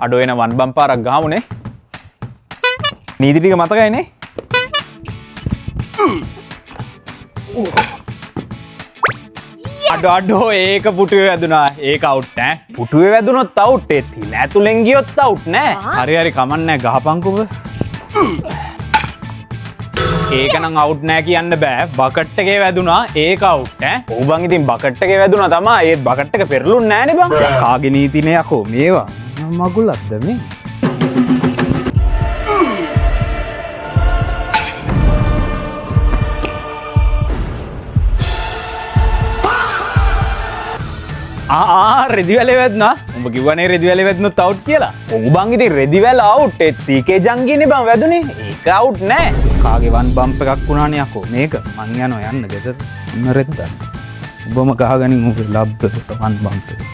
අඩෝ එන වන් බම් පාරක් ගහමුනේ. නීති ටික මතකයිනේ. අඩෝ ඒක පුටුවේ වැදුනා. ඒක අවුට් නෑ. පුටුවේ වැදුනොත් අවුට්. ඒ තිල ඇතුලෙන් ගියොත් අවුට් නෑ. හරි කමන්නේ ගහපන්කෝ. ඒක නම් අවුට් නෑ කියන්න බෑ. බකට් එකේ වැදුනා. ඒක අවුට් ඈ. ඔව් බං ඉතින් බකට් එකේ වැදුනා තමයි. ඒත් බකට් එක පෙරළුන්නේ නෑනේ බං. කාගේ නීතිනේ යකෝ මේවා. මගුලක්ද මේ? රෙදි වැලේ වැදුනා. උඹ කිව්වනේ රෙදි වැලේ වැදුනොත් අවුට් කියලා. ඔව් බං ඉතින් රෙදි වැල අවුට්. ඒත් සීකේ ජංගිනේ බං වැදුනේ. ඒක අවුට් නෑ. කාගේ වන් බම්ප් එකක් වුණානේ යකෝ. මේක මං යනවා යන්න ගෙදර. ඉන්න රෙද්දා. ඔබම ගහගනින් උඹේ ලබ්බ වන් බම්ප් එක.